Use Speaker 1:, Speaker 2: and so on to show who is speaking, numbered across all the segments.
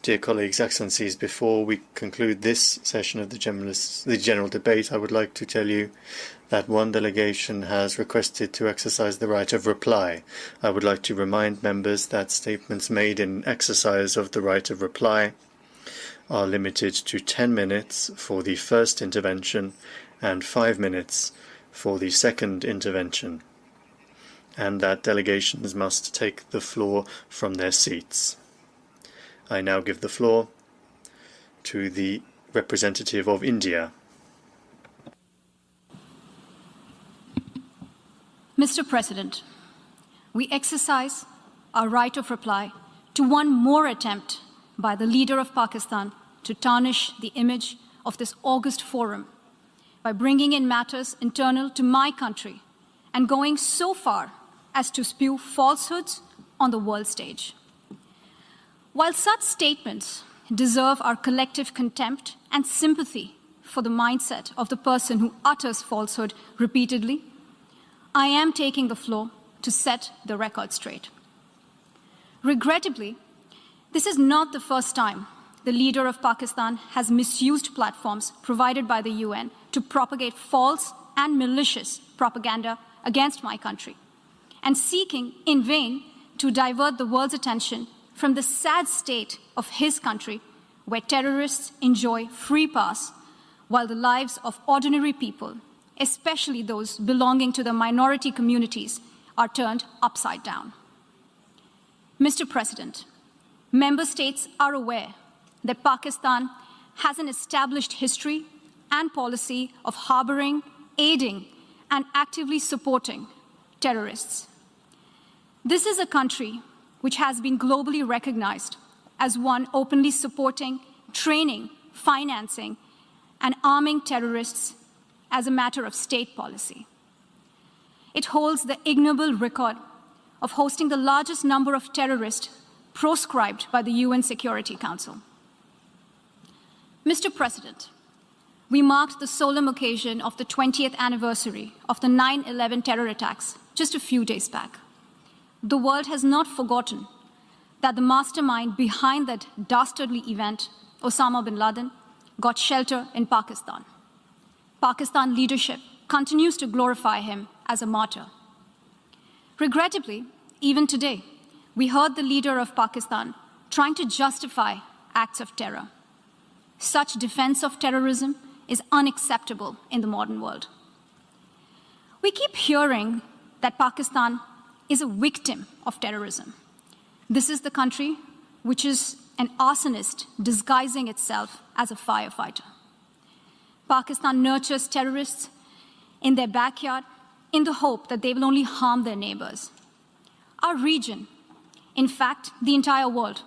Speaker 1: Dear colleagues, excellencies, before we conclude this session of the general debate, I would like to tell you that one delegation has requested to exercise the right of reply. I would like to remind members that statements made in exercise of the right of reply are limited to 10 minutes for the first intervention and 5 minutes for the second intervention, and that delegations must take the floor from their seats. I now give the floor to the representative of India.
Speaker 2: Mr. President, we exercise our right of reply to one more attempt by the leader of Pakistan to tarnish the image of this august forum by bringing in matters internal to my country and going so far as to spew falsehoods on the world stage. While such statements deserve our collective contempt and sympathy for the mindset of the person who utters falsehood repeatedly, I am taking the floor to set the record straight. Regrettably, this is not the first time the leader of Pakistan has misused platforms provided by the UN to propagate false and malicious propaganda against my country, and seeking in vain to divert the world's attention from the sad state of his country, where terrorists enjoy free pass, while the lives of ordinary people, especially those belonging to the minority communities, are turned upside down. Mr. President, member states are aware that Pakistan has an established history and policy of harboring, aiding, and actively supporting terrorists. This is a country which has been globally recognized as one openly supporting, training, financing, and arming terrorists as a matter of state policy. It holds the ignoble record of hosting the largest number of terrorists proscribed by the UN Security Council. Mr. President, we marked the solemn occasion of the 20th anniversary of the 9/11 terror attacks just a few days back. The world has not forgotten that the mastermind behind that dastardly event, Osama bin Laden, got shelter in Pakistan. Pakistan leadership continues to glorify him as a martyr. Regrettably, even today, we heard the leader of Pakistan trying to justify acts of terror. Such defense of terrorism is unacceptable in the modern world. We keep hearing that Pakistan is a victim of terrorism. This is the country which is an arsonist disguising itself as a firefighter. Pakistan nurtures terrorists in their backyard in the hope that they will only harm their neighbors. Our region, in fact, the entire world,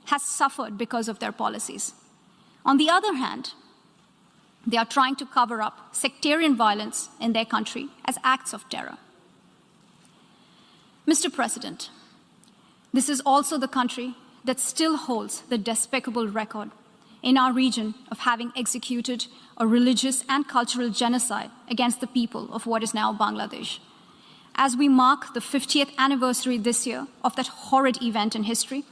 Speaker 2: has suffered because of their policies. On the other hand, they are trying to cover up sectarian violence in their country as acts of terror. Mr. President, this is also the country that still holds the despicable record in our region of having executed a religious and cultural genocide against the people of what is now Bangladesh. As we mark the 50th anniversary this year of that horrid event in history,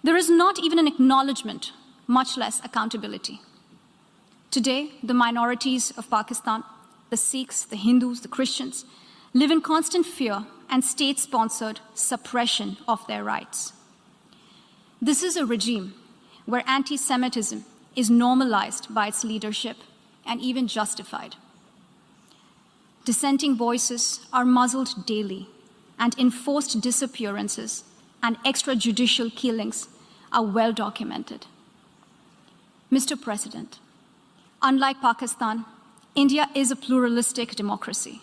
Speaker 2: there is not even an acknowledgement, much less accountability. Today, the minorities of Pakistan, the Sikhs, the Hindus, the Christians, live in constant fear and state-sponsored suppression of their rights. This is a regime where anti-Semitism is normalized by its leadership and even justified. Dissenting voices are muzzled daily, and enforced disappearances and extrajudicial killings are well documented. Mr. President, unlike Pakistan, India is a pluralistic democracy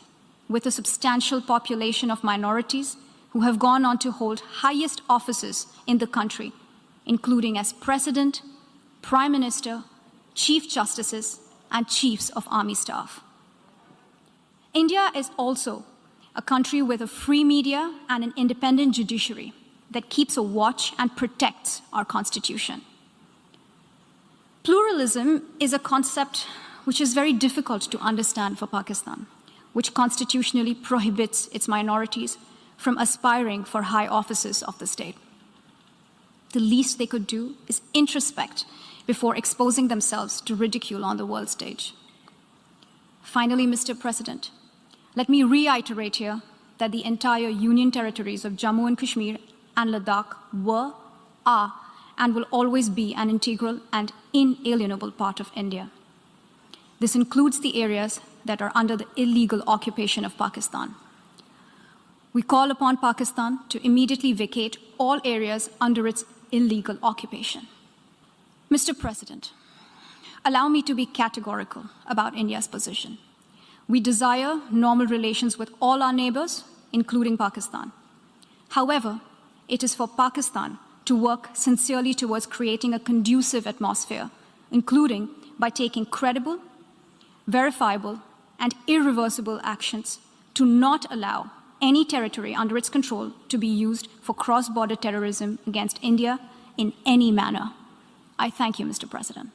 Speaker 2: with a substantial population of minorities who have gone on to hold highest offices in the country, including as President, Prime Minister, Chief Justices, and Chiefs of Army Staff. India is also a country with a free media and an independent judiciary that keeps a watch and protects our Constitution. Pluralism is a concept which is very difficult to understand for Pakistan, which constitutionally prohibits its minorities from aspiring for high offices of the state. the least they could do is introspect before exposing themselves to ridicule on the world stage. Finally, Mr. President, let me reiterate here that the entire Union territories of Jammu and Kashmir and Ladakh were, are, and will always be an integral and inalienable part of India. This includes the areas that are under the illegal occupation of Pakistan. We call upon Pakistan to immediately vacate all areas under its illegal occupation. Mr. President, allow me to be categorical about India's position. We desire normal relations with all our neighbors, including Pakistan. However, it is for Pakistan to work sincerely towards creating a conducive atmosphere, including by taking credible, verifiable, and irreversible actions to not allow any territory under its control to be used for cross-border terrorism against India in any manner. I thank you, Mr. President.